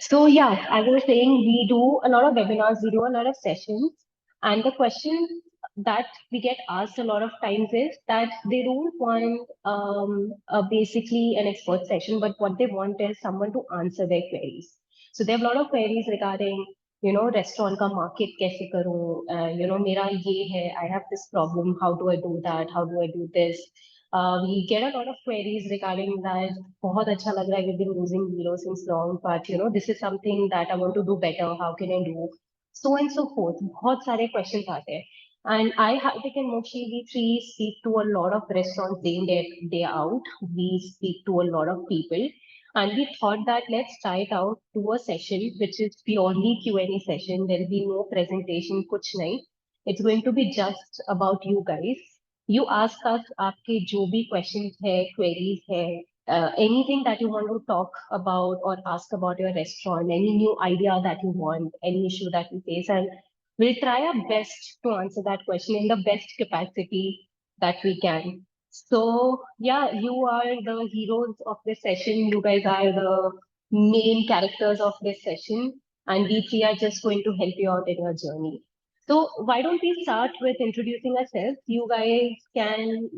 So yeah, as I was saying, we do a lot of webinars, we do a lot of sessions, and the question that we get asked a lot of times is that they don't want basically an expert session, but what they want is someone to answer their queries. So they have a lot of queries regarding, restaurant का market कैसे करूँ, मेरा ये है, I have this problem, how do I do that, how do I do this? We get a lot of queries regarding that. बहुत अच्छा लग रहा है, we've been using Reelo since long, but this is something that I want to do better. How can I do? So and so forth. बहुत सारे questions आते हैं. And I, Hardik and Mokshi, we three speak to a lot of restaurants day in, day out. We speak to a lot of people. And we thought that let's try it out, do a session, which is purely Q&A session. There'll be no presentation, kuch nahi. It's going to be just about you guys. You ask us आपके जो भी questions है, queries है, anything that you want to talk about or ask about your restaurant, any new idea that you want, any issue that you face, and we'll try our best to answer that question in the best capacity that we can. So, yeah, you are the heroes of this session. You guys are the main characters of this session, and we three are just going to help you out in your journey. So, why don't we start with introducing ourselves? You guys can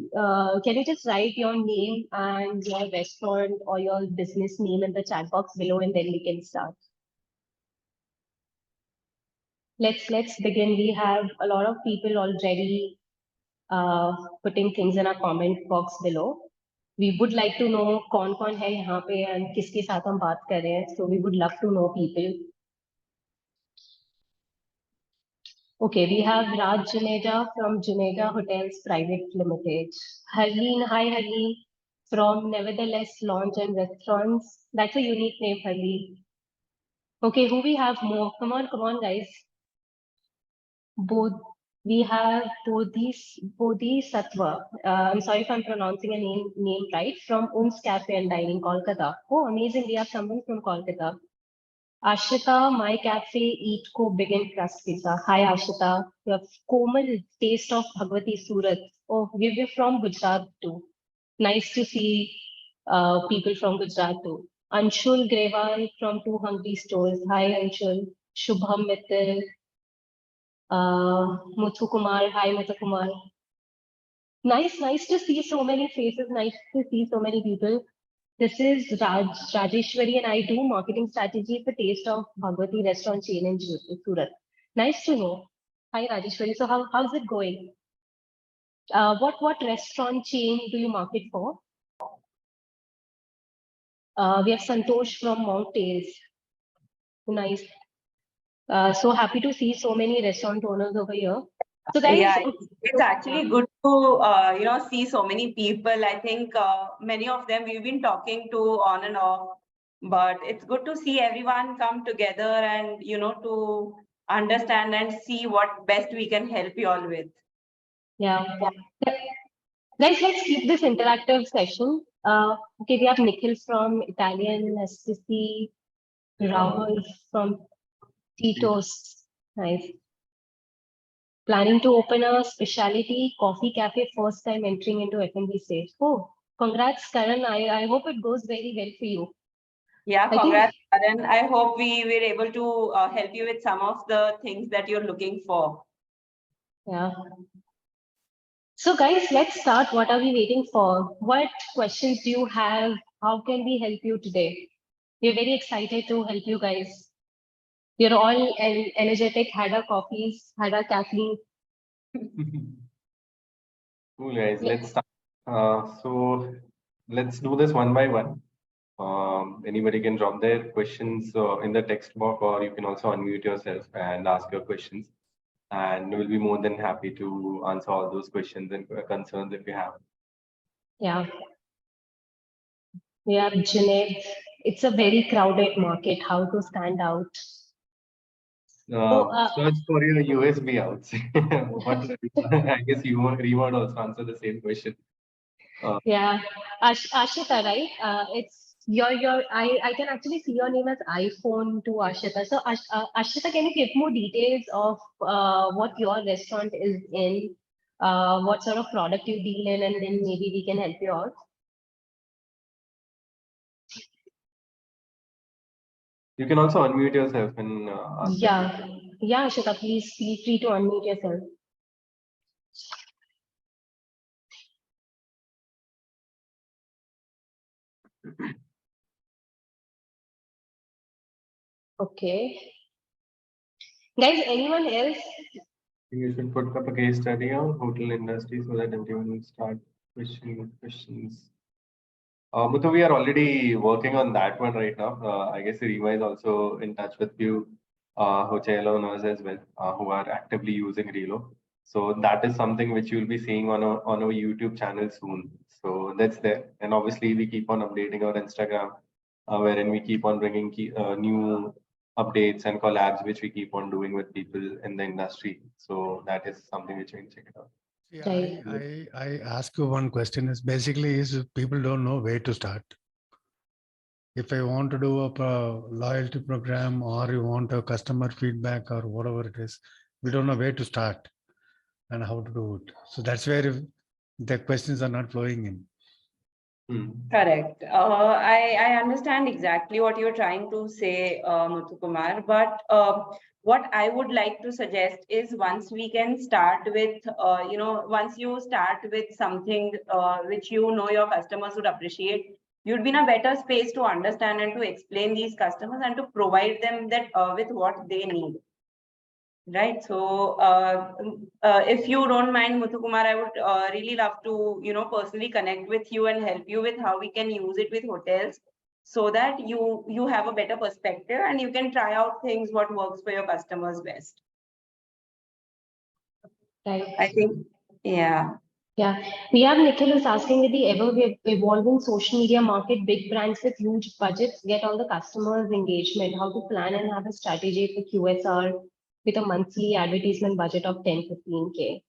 you just write your name and your restaurant or your business name in the chat box below, and then we can start. Let's begin. We have a lot of people already putting things in our comment box below. We would like to know कौन है यहाँ पे and किसके साथ हम बात कर रहे हैं. So we would love to know people. Okay, we have Raj Juneja from Juneja Hotels Private Limited. Harleen, hi Harleen, from Nevertheless Lounge and Restaurants. That's a unique name, Harleen. Okay, who we have more? Come on, guys. Both we have Bodhisattva. I'm sorry if I'm pronouncing a name right. From Uns Cafe and Dining, Kolkata. Oh, amazing! We have someone from Kolkata. Ashita, My Cafe, Eat Co, Big and Crust Pizza. Hi, Ashita. We have Komal, Taste of Bhagwati Surat. Oh, we're from Gujarat too. Nice to see people from Gujarat too. Anshul Grewal from Two Hungry Stores. Hi, Anshul. Shubham Mittal. Muthu Kumar. Hi, Muthu Kumar. Nice to see so many faces. Nice to see so many people. This is Rajeshwari, and I do marketing strategy for Taste of Bhagwati restaurant chain in Surat. Nice to know. Hi, Rajeshwari. So how's it going? What restaurant chain do you market for? We have Santosh from Mount Tales. Nice. So happy to see so many restaurant owners over here. So guys, yeah, it's actually good to see so many people. I think many of them we've been talking to on and off, but it's good to see everyone come together and to understand and see what best we can help you all with. Yeah. Guys, let's keep this interactive session. Okay, we have Nikhil from Italian SCC, Rahul from Tito's. Nice. Planning to open a specialty coffee cafe, first time entering into F&B stage. Oh, congrats, Karan. I hope it goes very well for you. Yeah, congrats, Karan. I hope we were able to help you with some of the things that you're looking for. Yeah. So guys, let's start. What are we waiting for? What questions do you have? How can we help you today? We're very excited to help you guys. We're all energetic, had our coffees, had our caffeine. Cool, guys. Let's start. So let's do this one by one. Anybody can drop their questions in the text box, or you can also unmute yourself and ask your questions. And we'll be more than happy to answer all those questions and concerns if you have. Yeah. We have Junaid. It's a very crowded market. How to stand out? Search for your USB outs. I guess you would also answer the same question. Yeah, Ashita, right? It's your. I can actually see your name as iPhone to Ashita. So Ashita, can you give more details of what your restaurant is in, what sort of product you deal in, and then maybe we can help you out. You can also unmute yourself and ask the Yeah, question. yeah, Ashita, please feel free to unmute yourself. Okay. Guys, anyone else? You should put up a case study on hotel industry so that everyone will start questions. Muthu, we are already working on that one right now. I guess Rima is also in touch with few hotel owners as well who are actively using Reelo. So that is something which you'll be seeing on our YouTube channel soon. So that's there. And obviously we keep on updating our Instagram, wherein we keep on bringing new updates and collabs which we keep on doing with people in the industry. So that is something which you can check it out. Yeah, Right. I ask you one question is basically is people don't know where to start. If I want to do a loyalty program or you want a customer feedback or whatever it is, we don't know where to start and how to do it. So that's where the questions are not flowing in. Correct. I understand exactly what you're trying to say, Muthukumar, but what I would like to suggest is once we can start with, once you start with something which you know your customers would appreciate, you'd be in a better space to understand and to explain these customers and to provide them that with what they need. Right. So, if you don't mind, Muthukumar, I would really love to, personally connect with you and help you with how we can use it with hotels, so that you have a better perspective and you can try out things what works for your customers best. Right. I think, yeah. Yeah, we have Nikhil is asking with the evolving social media market, big brands with huge budgets get all the customers' engagement. How to plan and have a strategy for QSR with a monthly advertisement budget of 10-15K. See,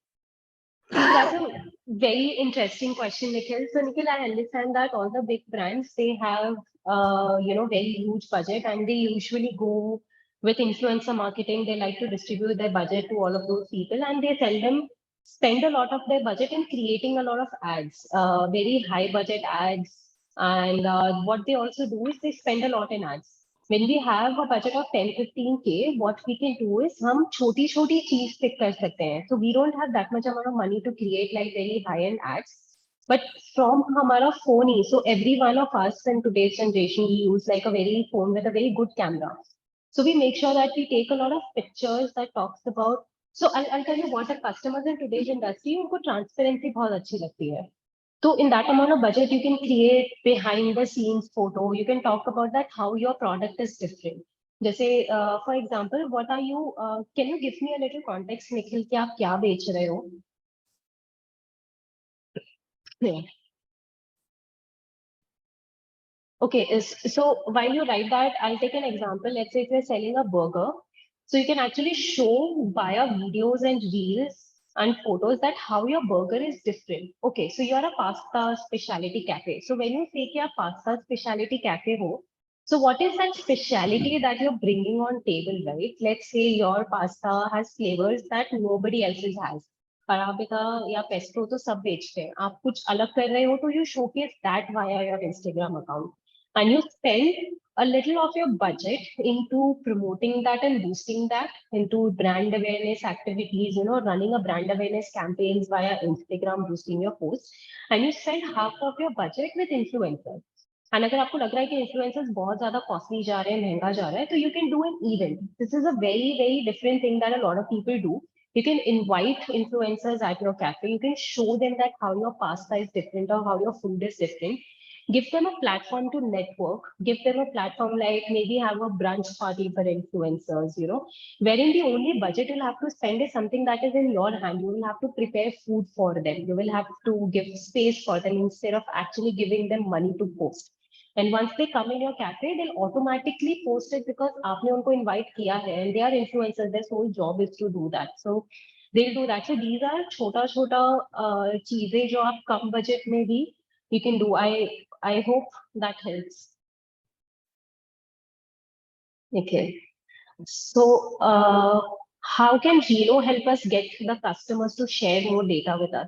that's a very interesting question, Nikhil. So, Nikhil, I understand that all the big brands they have very huge budget and they usually go with influencer marketing. They like to distribute their budget to all of those people and they tell them spend a lot of their budget in creating a lot of ads, very high budget ads. And what they also do is they spend a lot in ads. When we have a budget of 10-15K, what we can do is हम छोटी छोटी चीज pick कर सकते हैं. So we don't have that much amount of money to create like very high end ads. But from हमारा phone he, so every one of us in today's generation we use like a very phone with a very good camera. So we make sure that we take a lot of pictures that talks about. So I'll tell you what the customers in today's industry उनको transparency बहुत अच्छी लगती है. So in that amount of budget, you can create behind the scenes photo. You can talk about that how your product is different. जैसे for example, what are you? Can you give me a little context, Nikhil, कि आप क्या बेच रहे हो? Yeah. Okay, so while you write that, I'll take an example. Let's say if you're selling a burger, so you can actually show via videos and reels and photos that how your burger is different. Okay, so you're a pasta specialty cafe. So when you say कि आप pasta specialty cafe हो, so what is that specialty that you're bringing on table, right? Let's say your pasta has flavors that nobody else's has. Arabica या pesto तो सब बेचते हैं. आप कुछ अलग कर रहे हो तो you showcase that via your Instagram account and you spend a little of your budget into promoting that and boosting that into brand awareness activities, running a brand awareness campaigns via Instagram, boosting your posts, and you spend half of your budget with influencers. And अगर आपको लग रहा है कि influencers बहुत ज़्यादा costly जा रहे हैं, महंगा जा रहा है, तो you can do an event. This is a very, very different thing that a lot of people do. You can invite influencers at your cafe. You can show them that how your pasta is different or how your food is different, give them a platform to network, give them a platform like maybe have a brunch party for influencers, wherein the only budget you'll have to spend is something that is in your hand. You will have to prepare food for them. You will have to give space for them instead of actually giving them money to post. And once they come in your cafe, they'll automatically post it because आपने उनको invite किया है and they are influencers. Their sole job is to do that. So they'll do that. So these are छोटा छोटा चीजें जो आप कम budget में भी you can do. I hope that helps. Okay. So, how can Reelo help us get the customers to share more data with us?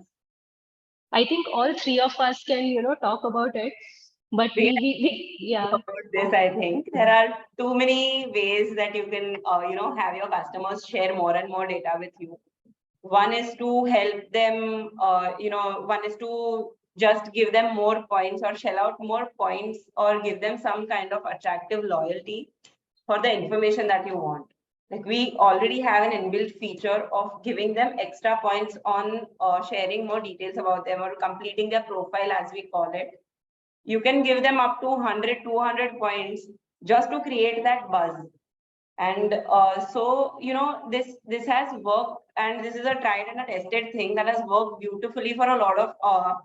I think all three of us can, talk about it. But yeah. About this, I think there are too many ways that you can, have your customers share more and more data with you. One is to help them, one is to just give them more points or shell out more points or give them some kind of attractive loyalty for the information that you want. Like we already have an inbuilt feature of giving them extra points on sharing more details about them or completing their profile, as we call it. You can give them up to 100, 200 points just to create that buzz. And so, this has worked, and this is a tried and a tested thing that has worked beautifully for a lot of,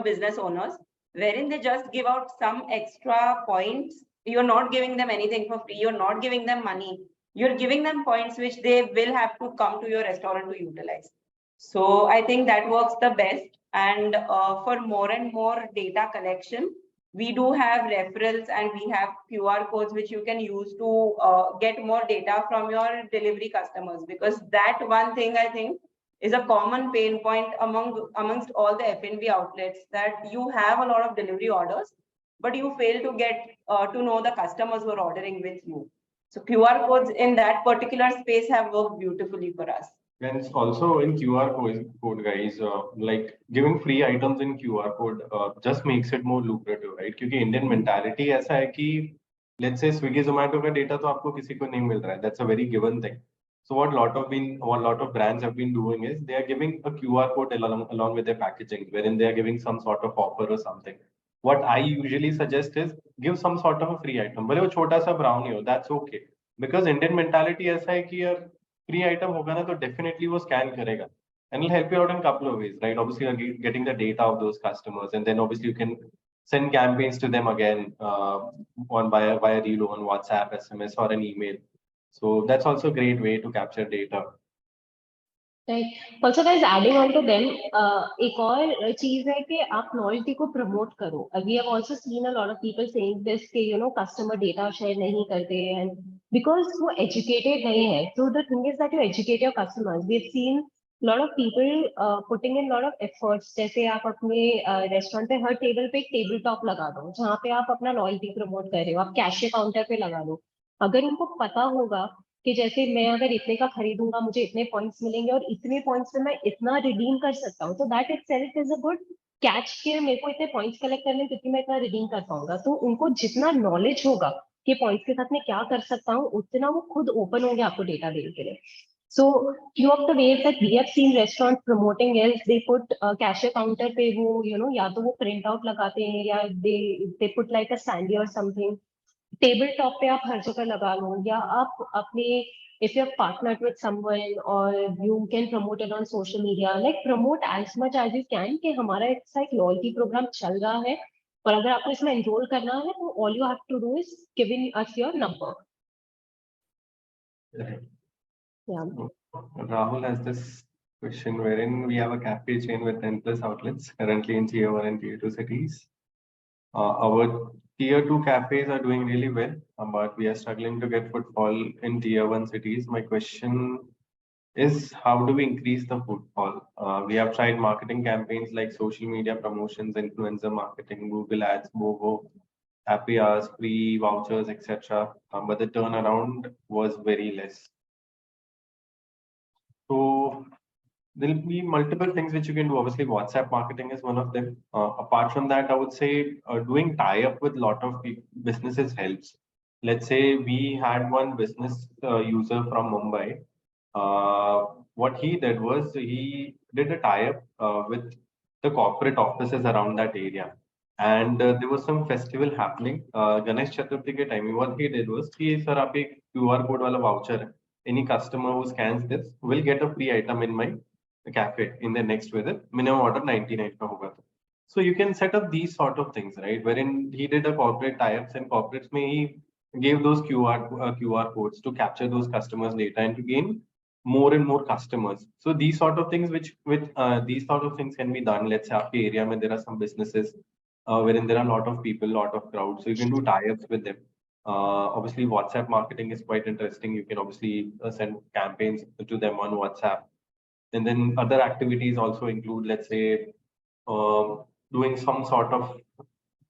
business owners, wherein they just give out some extra points. You're not giving them anything for free. You're not giving them money. You're giving them points which they will have to come to your restaurant to utilize. So I think that works the best. And for more and more data collection, we do have referrals and we have QR codes which you can use to get more data from your delivery customers, because that one thing I think is a common pain point amongst all the F&B outlets, that you have a lot of delivery orders, but you fail to get to know the customers who are ordering with you. So QR codes in that particular space have worked beautifully for us. And also in QR code, guys, like giving free items in QR code just makes it more lucrative, right? क्योंकि Indian mentality ऐसा है कि let's say Swiggy Zomato का data तो आपको किसी को नहीं मिल रहा है. That's a very given thing. So what lot of brands have been doing is they are giving a QR code along with their packaging, wherein they are giving some sort of offer or something. What I usually suggest is give some sort of a free item. भले वो छोटा सा brownie हो, that's okay. Because Indian mentality ऐसा है कि यार free item होगा ना तो definitely वो scan करेगा, and it'll help you out in a couple of ways, right? Obviously you're getting the data of those customers, and then obviously you can send campaigns to them again on via Reelo, on WhatsApp, SMS, or an email. So that's also a great way to capture data. Right. Also, guys, adding on to them, एक और चीज है कि आप loyalty को promote करो. We have also seen a lot of people saying this कि customer data share नहीं करते, and because वो educated नहीं है. So the thing is that you educate your customers. We have seen a lot of people putting in a lot of efforts. जैसे आप अपने restaurant पे हर table पे एक table top लगा दो, जहाँ पे आप अपना loyalty promote कर रहे हो. आप cashier counter पे लगा दो. अगर उनको पता होगा कि जैसे मैं अगर इतने का खरीदूंगा मुझे इतने पॉइंट्स मिलेंगे और इतने पॉइंट्स से मैं इतना रिडीम कर सकता हूँ, तो that itself is a good catch के मेरे को इतने पॉइंट्स कलेक्ट करने क्योंकि मैं इतना रिडीम कर पाऊंगा. तो उनको जितना नॉलेज होगा कि पॉइंट्स के साथ मैं क्या कर सकता हूँ, उतना वो खुद ओपन होंगे आपको डेटा देने के लिए. So few of the ways that we have seen restaurants promoting is they put cashier counter पे वो या तो वो print out लगाते हैं या they put like a sandy or something. Table top पे आप हर जगह लगा लो, या आप अपने if you have partnered with someone or you can promote it on social media, like promote as much as you can कि हमारा ऐसा एक loyalty program चल रहा है और अगर आपको इसमें enroll करना है तो all you have to do is giving us your number. Yeah. Rahul has this question wherein we have a cafe chain with 10 plus outlets currently in tier 1 and tier 2 cities. Our tier 2 cafes are doing really well, but we are struggling to get footfall in tier 1 cities. My question is, how do we increase the footfall? We have tried marketing campaigns like social media promotions, influencer marketing, Google ads, BOGO, happy hours, free vouchers, etc. But the turnaround was very less. So there'll be multiple things which you can do. Obviously, WhatsApp marketing is one of them. Apart from that, I would say doing tie-up with a lot of businesses helps. Let's say we had one business user from Mumbai. What he did was he did a tie-up with the corporate offices around that area. And there was some festival happening. Ganesh Chaturthi ke time, what he did was, कि sir आप एक QR code वाला voucher है. Any customer who scans this will get a free item in my cafe in the next visit. Minimum order 99 का होगा. So you can set up these sort of things, right? Wherein he did a corporate tie-ups, and corporates में he gave those QR codes to capture those customers' data and to gain more and more customers. So these sort of things these sort of things can be done. Let's say आपके area में there are some businesses wherein there are a lot of people, lot of crowd. So you can do tie-ups with them. Obviously, WhatsApp marketing is quite interesting. You can obviously send campaigns to them on WhatsApp. And then other activities also include, let's say, doing some sort of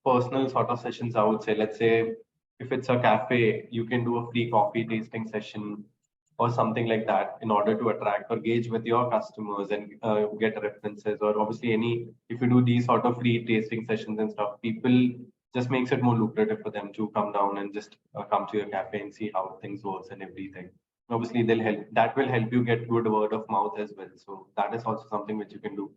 personal sort of sessions, I would say. Let's say if it's a cafe, you can do a free coffee tasting session or something like that in order to attract or gauge with your customers and get references. Or obviously, if you do these sort of free tasting sessions and stuff, people just makes it more lucrative for them to come down and just come to your cafe and see how things works and everything. Obviously, that will help you get good word of mouth as well. So that is also something which you can do.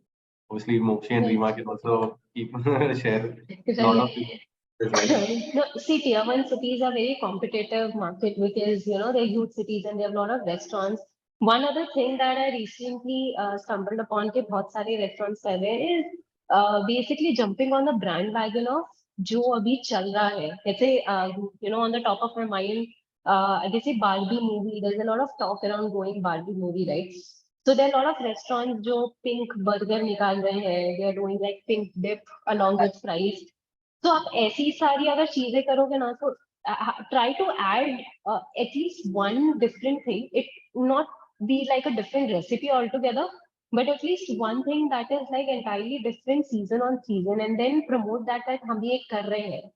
Obviously, Mokshi and Right. Rima can also keep share a lot Right. of as well. No, see, tier one cities are very competitive market because they're huge cities and they have a lot of restaurants. One other thing that I recently stumbled upon कि बहुत सारे restaurants कर रहे हैं is basically jumping on the brand wagon of जो अभी चल रहा है. जैसे on the top of my mind, जैसे Barbie movie. There's a lot of talk around going Barbie movie, right? So there are a lot of restaurants जो pink burger निकाल रहे हैं. They are doing like pink dip along with fries. तो आप ऐसी सारी अगर चीजें करोगे ना तो try to add at least one different thing it not be like a different recipe all together but at least one thing that is like entirely different season on season and then promote that हम ये कर रहे हैं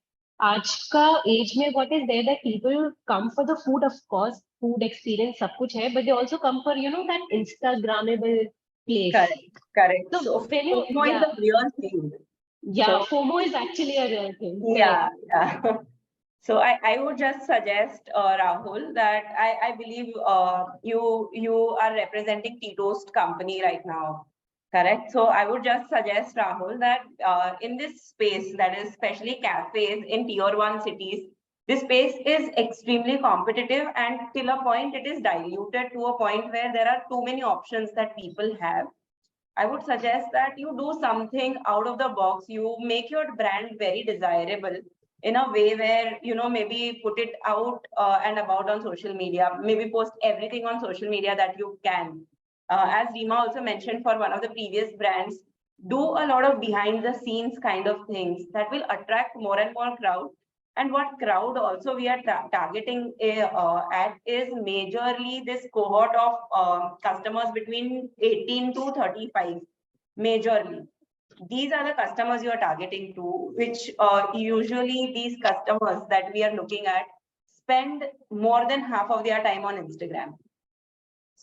आज का age में what is there that people come for the food of course food experience सब कुछ है but they also come for that instagrammable place Correct. तो So when you FOMO is a real thing. yeah So FOMO is actually a real thing yeah. So I would just suggest Rahul that I believe you are representing Tea Toast company right now, correct? So I would just suggest Rahul that in this space, that is especially cafes in tier one cities, this space is extremely competitive and till a point it is diluted to a point where there are too many options that people have. I would suggest that you do something out of the box. You make your brand very desirable in a way where, maybe put it out and about on social media, maybe post everything on social media that you can. As Rima also mentioned for one of the previous brands, do a lot of behind the scenes kind of things that will attract more and more crowd. And what crowd also we are targeting at is majorly this cohort of customers between 18 to 35, majorly. These are the customers you are targeting to, which usually these customers that we are looking at spend more than half of their time on Instagram.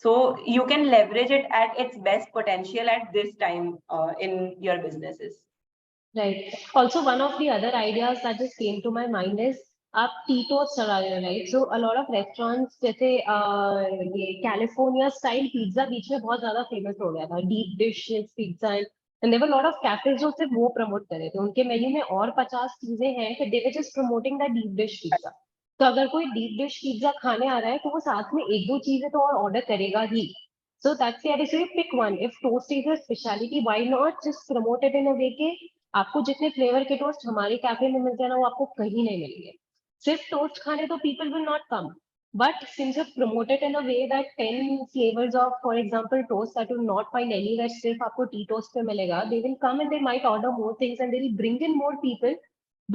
So you can leverage it at its best potential at this time in your businesses. Right. Also, one of the other ideas that just came to my mind is आप T toast चला रहे हो right so a lot of restaurants जैसे ये California style pizza बीच में बहुत ज्यादा famous हो गया था deep dish pizza and there were lot of cafes जो सिर्फ वो प्रमोट कर रहे थे उनके मेन्यू में और 50 चीजें हैं कि they were just promoting that deep dish pizza तो अगर कोई डीप डिश पिज्जा खाने आ रहा है तो वो साथ में एक दो चीजें तो और ऑर्डर करेगा ही सो दैट्स यार if you pick one if toast is a speciality why not just promote it in a way के आपको जितने फ्लेवर के टोस्ट हमारे कैफे में मिलते हैं ना वो आपको कहीं नहीं मिलेंगे सिर्फ टोस्ट खाने तो people will not come but since you promote it in a way that 10 flavors of for example toast that you will not find anywhere सिर्फ आपको tea toast पे मिलेगा they will come and they might order more things and they will bring in more people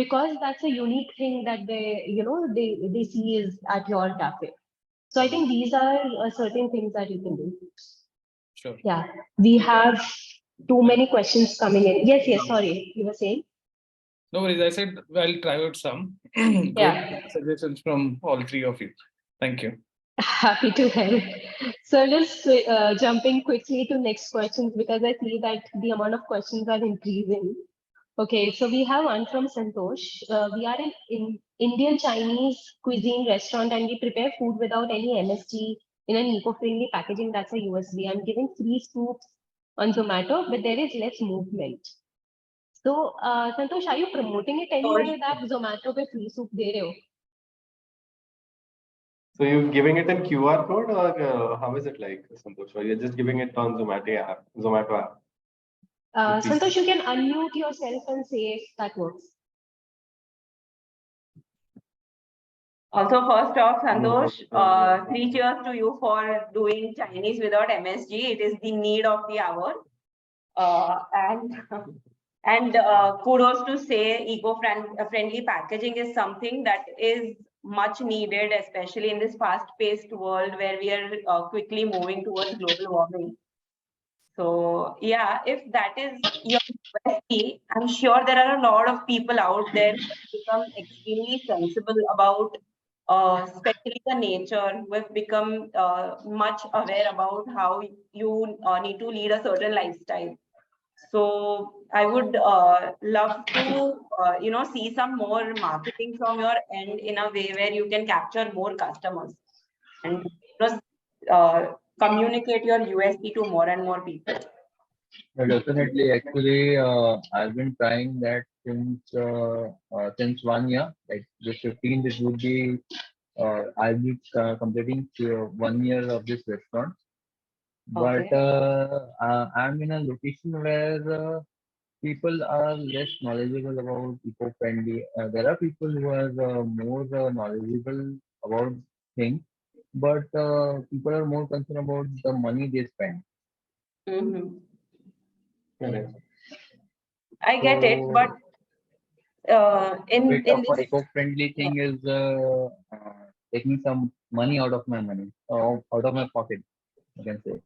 because that's a unique thing that they see is at your cafe so I think these are certain things that you can do Sure. yeah we have too many questions coming in yes sorry you were saying No worries. I said I'll try out some good Yeah. suggestions from all three of you. Thank you. Happy to help. So just jumping quickly to next questions because I see that the amount of questions are increasing. Okay, so we have one from Santosh. We are an Indian Chinese cuisine restaurant and we prepare food without any MSG in an eco-friendly packaging. That's a USB. I'm giving free scoops on Zomato, but there is less movement. So, Santosh, are you promoting it anywhere that Zomato पे free soup दे रहे हो? So you're giving it in QR code or how is it like, Santosh? Or you're just giving it on Zomato app? Santosh, you can unmute yourself and say if that works. Also, first off, Santosh, 3 cheers to you for doing Chinese without MSG. It is the need of the hour. And kudos to say eco-friendly packaging is something that is much needed, especially in this fast-paced world where we are quickly moving towards global warming. So yeah, if that is your USP, I'm sure there are a lot of people out there who have become extremely sensible about, especially the nature, who have become much aware about how you need to lead a certain lifestyle. So I would love to, see some more marketing from your end in a way where you can capture more customers and communicate your USP to more and more people. Definitely. Actually, I've been trying that since 1 year. Like this 15th, it would be I'll be completing 1 year of this restaurant. But Okay. I'm in a location where people are less knowledgeable about eco-friendly. There are people who are more knowledgeable about things, but people are more concerned about the money they spend. Mhm. Correct. I get it, So but bit in of a this, eco-friendly thing is taking some money out of my money, out of my pocket, I can say.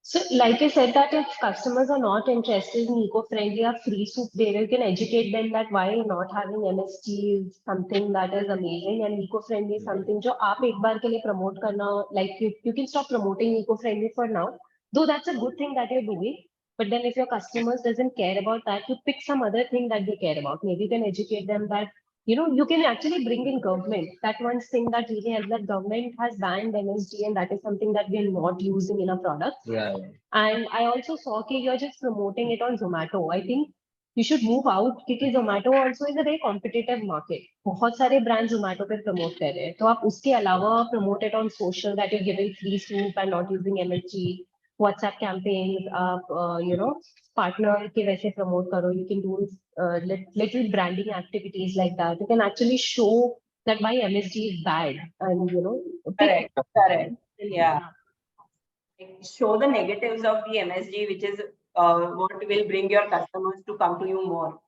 So, like I said, that if customers are not interested in eco-friendly or free soup there, you can educate them that why not having MSG is something that is amazing and eco-friendly is something जो आप एक बार के लिए promote करना, like you can stop promoting eco-friendly for now, though that's a good thing that you're doing. But then if your customers doesn't care about that, you pick some other thing that they care about. Maybe you can educate them that you can actually bring in government. That one thing that really helps, that government has banned MSG and that is something that we are not using in our products. Yeah, And I also saw that you're just promoting it on Zomato. I think you should move out because Zomato also is a very competitive market. बहुत सारे brands Zomato पे promote कर रहे हैं. तो आप उसके अलावा promote it on social that you're giving free soup and not using MSG. WhatsApp campaigns, आप partner के वैसे promote करो. You can do little branding activities like that. You can actually show that why MSG is bad and pick. correct. Yeah. Show the negatives of the MSG, which is what will bring your customers to come to you more.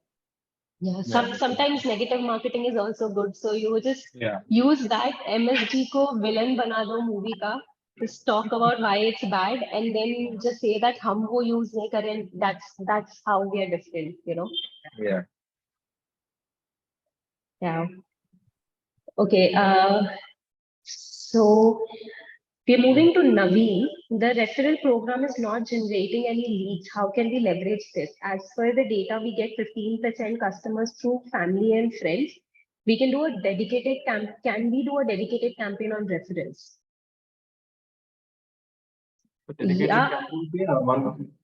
Yeah, yeah, sometimes negative marketing is also good. So you just yeah, use that MSG को villain बना दो movie का. Just talk about why it's bad and then just say that हम वो use नहीं करें. That's how we are different. yeah. Yeah. Okay. So we're moving to Navi. The referral program is not generating any leads. How can we leverage this? As per the data, we get 15% customers through family and friends. We can do a dedicated can we do a dedicated campaign on referrals? So dedicated Yeah. campaign,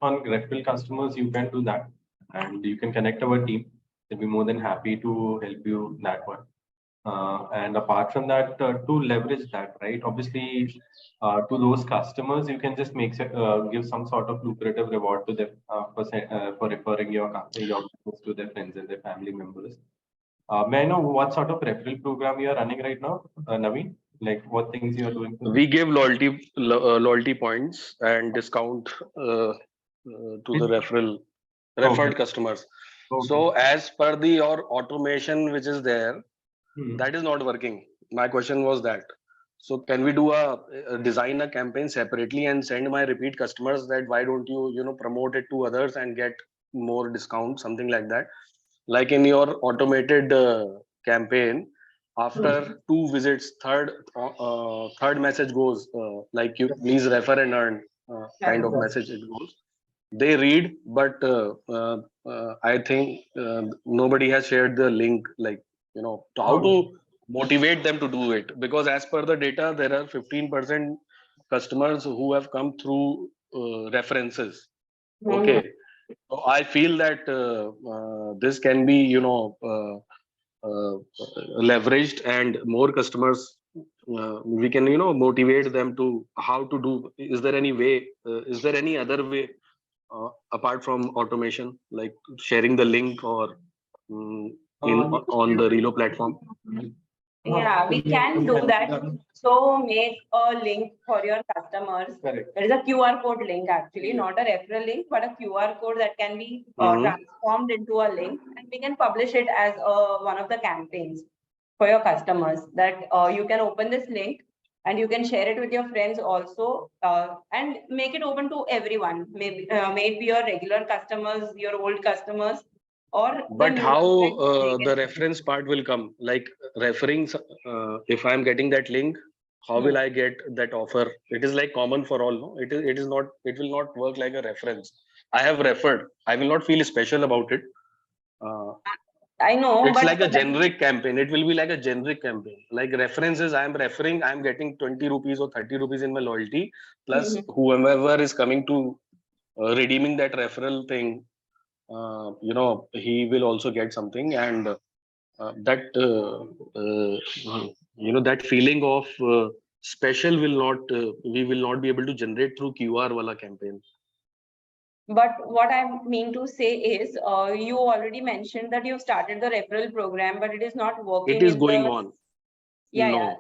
on referral customers, you can do that, and you can connect our team. They'll be more than happy to help you in that one. And apart from that, to leverage that, right? Obviously, to those customers, you can just give some sort of lucrative reward to them for referring your business to their friends and their family members. May I know what sort of referral program you are running right now, Naveen? Like what things you are doing? We give loyalty points and discount to the referred customers. Okay. So as per your automation which is there, Hmm. that is not working. My question was that. So can we do design a campaign separately and send my repeat customers that why don't you promote it to others and get more discount, something like that? Like in your automated campaign, after 2 visits, third message goes like you please refer and earn kind of message it goes. They read, but I think nobody has shared the link, like to how to motivate them to do it, because as per the data there are 15% customers who have come through references. Okay, so I feel that this can be leveraged, and more customers we can motivate them to how to do. Is there any way, is there any other way apart from automation, like sharing the link or on the Reelo platform? Yeah, we can do that. So make a link for your customers. Correct. There is a QR code link actually, not a referral link, but a QR code that can be Mhm. transformed into a link, and we can publish it as one of the campaigns for your customers. That you can open this link and you can share it with your friends also, and make it open to everyone. Maybe your regular customers, your old customers, or the But new how ones that they the can. reference part will come? Like referring, if I'm getting that link, how will I get that offer? It is like common for all, no? It is not. It will not work like a reference. I have referred. I will not feel special about it. Uh, I know, it's but like a for that, generic campaign. It will be like a generic campaign. Like references, I am referring. I am getting 20 rupees or 30 rupees in my loyalty. Plus, Mhm. whoever is coming to redeeming that referral thing, he will also get something, and that that feeling of special will not we will not be able to generate through QR wala campaign. But what I mean to say is, you already mentioned that you've started the referral program, but it is not It working is in going the, on. yeah. No.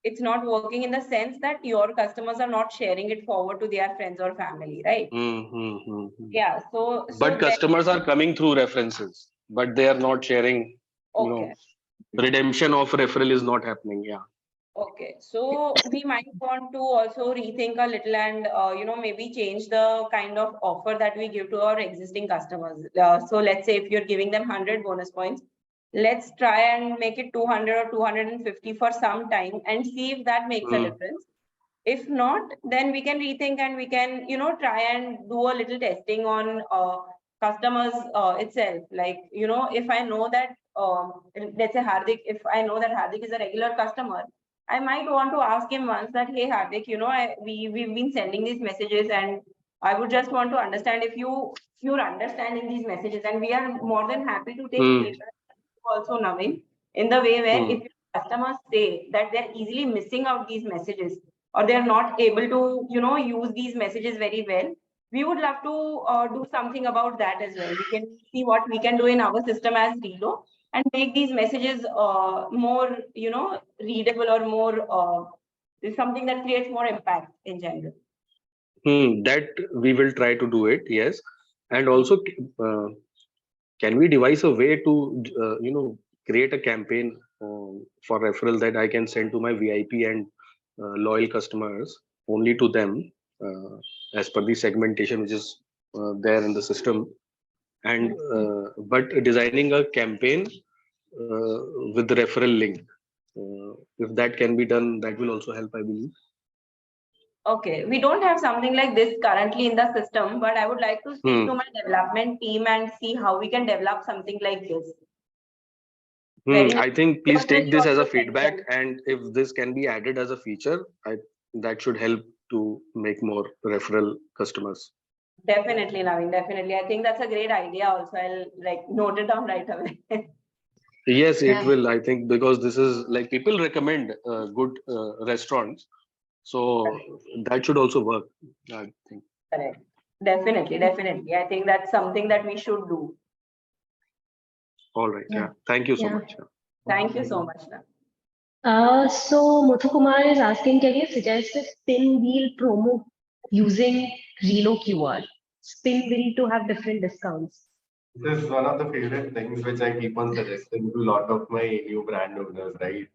It's not working in the sense that your customers are not sharing it forward to their friends or family, right? Mm-hmm. Yeah. So But then, customers are coming through references, but they are not sharing. You know, okay. redemption of referral is not happening. Yeah. Okay, so we might want to also rethink a little and maybe change the kind of offer that we give to our existing customers. So let's say if you're giving them 100 bonus points, let's try and make it 200 or 250 for some time and see if that makes a Mm. difference. If not, then we can rethink and we can try and do a little testing on customers itself. Like if I know that let's say Hardik, if I know that Hardik is a regular customer, I might want to ask him once that, hey Hardik, we've been sending these messages, and I would just want to understand if you're understanding these messages, and we are more than happy to take Mm. feedback also, Naveen, in the way where Mm. if customers say that they're easily missing out these messages, or they're not able to use these messages very well, we would love to do something about that as well. We can see what we can do in our system as Reelo and make these messages more readable, or more something that creates more impact in general. That we will try to do it. Yes, and also, uh, can we devise a way to create a campaign for referral that I can send to my VIP and loyal customers, only to them, as per the segmentation which is there in the system, and but designing a campaign uh, with the referral link. If that can be done, that will also help, I believe. Okay, we don't have something like this currently in the system, but I would like to speak to Hmm. my development team and see how we can develop something like this. Wherein I think please take personally this as a also send feedback, them. and if this can be added as a feature, that should help to make more referral customers. Definitely, Naveen, definitely. I think that's a great idea also. I'll like note it down right away. Yes, it Yeah. will. I think because this is like people recommend good restaurants, so that should also work. I think. Correct. Definitely, definitely. I think that's something that we should do. All right. Yeah. Yeah. Thank you so Yeah. much. Yeah. Thank you so much, Naveen. So Muthukumar is asking, can you suggest a spin wheel promo using Reelo QR? Spin wheel to have different discounts. This is one of the favorite things which I keep on suggesting to a lot of my new brand owners, right?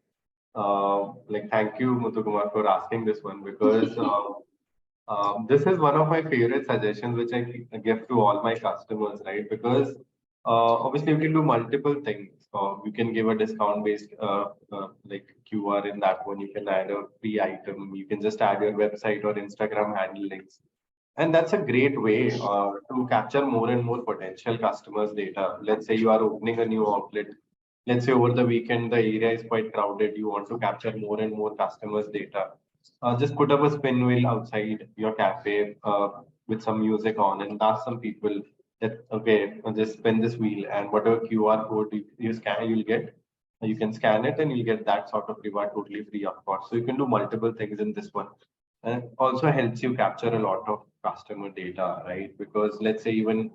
Thank you, Muthukumar, for asking this one because this is one of my favorite suggestions which I give to all my customers, right? Because obviously you can do multiple things. You can give a discount based QR in that one. You can add a free item. You can just add your website or Instagram handle links. And that's a great way to capture more and more potential customers' data. Let's say you are opening a new outlet. Let's say over the weekend, the area is quite crowded. You want to capture more and more customers' data. Just put up a spin wheel outside your cafe with some music on and ask some people that, okay, just spin this wheel and whatever QR code you scan, you'll get. You can scan it and you'll get that sort of reward totally free, of course. So you can do multiple things in this one. And it also helps you capture a lot of customer data, right? Because let's say even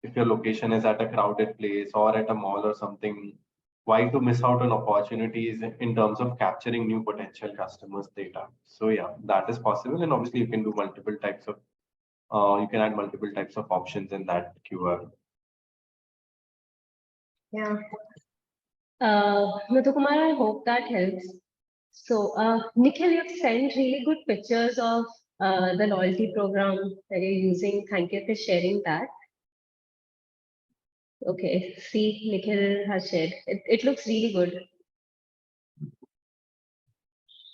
if your location is at a crowded place or at a mall or something, why to miss out on opportunities in terms of capturing new potential customers data? So yeah, that is possible. And obviously you can do multiple types of you can add multiple types of options in that QR. Yeah. Muthukumar, I hope that helps. So, Nikhil, you've sent really good pictures of the loyalty program that you're using. Thank you for sharing that. Okay, see, Nikhil has shared. It looks really good.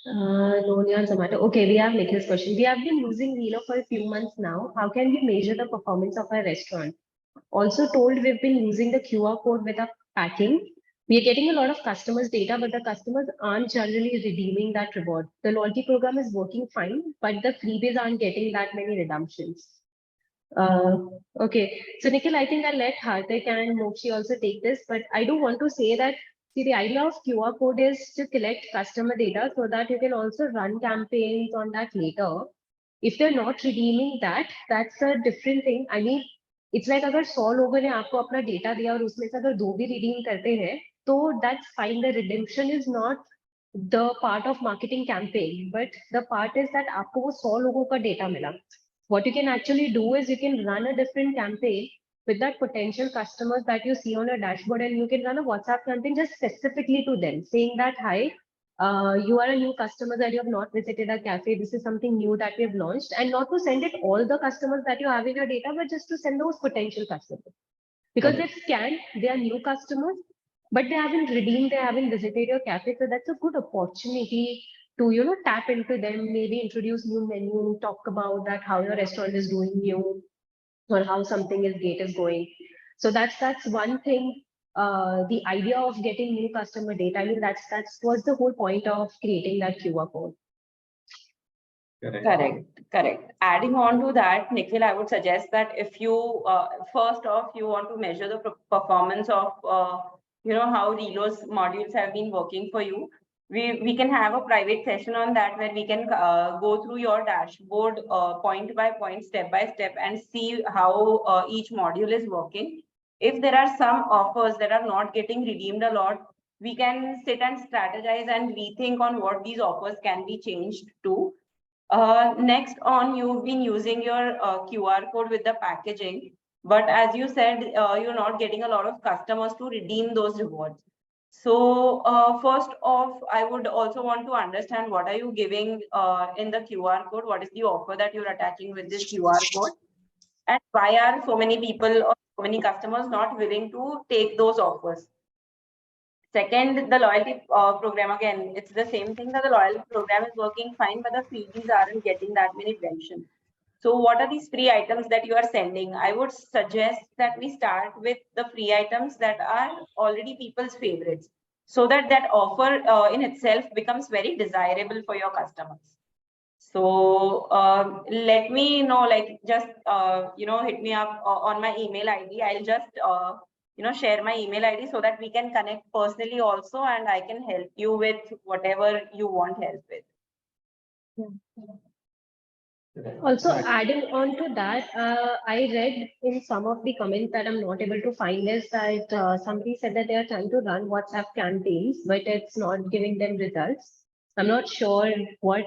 Nonya Zomato. Okay, we have Nikhil's question. We have been using Reelo for a few months now. How can we measure the performance of our restaurant? Also told we've been using the QR code with our packing. We are getting a lot of customers' data, but the customers aren't generally redeeming that reward. The loyalty program is working fine, but the freebies aren't getting that many redemptions. Uh, okay, so Nikhil, I think I'll let Hardik and Mokshi also take this, but I do want to say that, see, the idea of QR code is to collect customer data so that you can also run campaigns on that later. If they're not redeeming that, that's a different thing. I mean, it's like अगर 100 लोगों ने आपको अपना data दिया और उसमें से अगर 2 भी रिडीम करते हैं तो that's fine. The redemption is not the part of marketing campaign, but the part is that आपको वो 100 लोगों का डेटा मिला. What you can actually do is you can run a different campaign with that potential customers that you see on your dashboard, and you can run a WhatsApp campaign just specifically to them, saying that, hi, you are a new customer that you have not visited our cafe. This is something new that we have launched, and not to send it all the customers that you have in your data, but just to send those potential customers. Because they've scanned, they are new customers, but they haven't redeemed, they haven't visited your cafe. So that's a good opportunity to, you know, tap into them, maybe introduce new menu, talk about that, how your restaurant is doing new, or how something is great is going. So that's one thing. The idea of getting new customer data, I mean, that's was the whole point of creating that QR code. Correct. Adding on to that, Nikhil, I would suggest that if you first off you want to measure the performance of how Reelo's modules have been working for you, we can have a private session on that where we can go through your dashboard point by point, step by step, and see how each module is working. If there are some offers that are not getting redeemed a lot, we can sit and strategize and rethink on what these offers can be changed to. Next on, you've been using your QR code with the packaging, but as you said, you're not getting a lot of customers to redeem those rewards. So first off, I would also want to understand what are you giving in the QR code? What is the offer that you're attaching with this QR code? And why are so many people or so many customers not willing to take those offers? Second, the loyalty program, again, it's the same thing that the loyalty program is working fine, but the freebies aren't getting that many redemption. So what are these free items that you are sending? I would suggest that we start with the free items that are already people's favorites, so that that offer in itself becomes very desirable for your customers. So let me know, like, just hit me up on my email ID. I'll just share my email ID so that we can connect personally also, and I can help you with whatever you want help with. Also, adding on to that, I read in some of the comments that I'm not able to find is that somebody said that they are trying to run WhatsApp campaigns, but it's not giving them results. I'm not sure what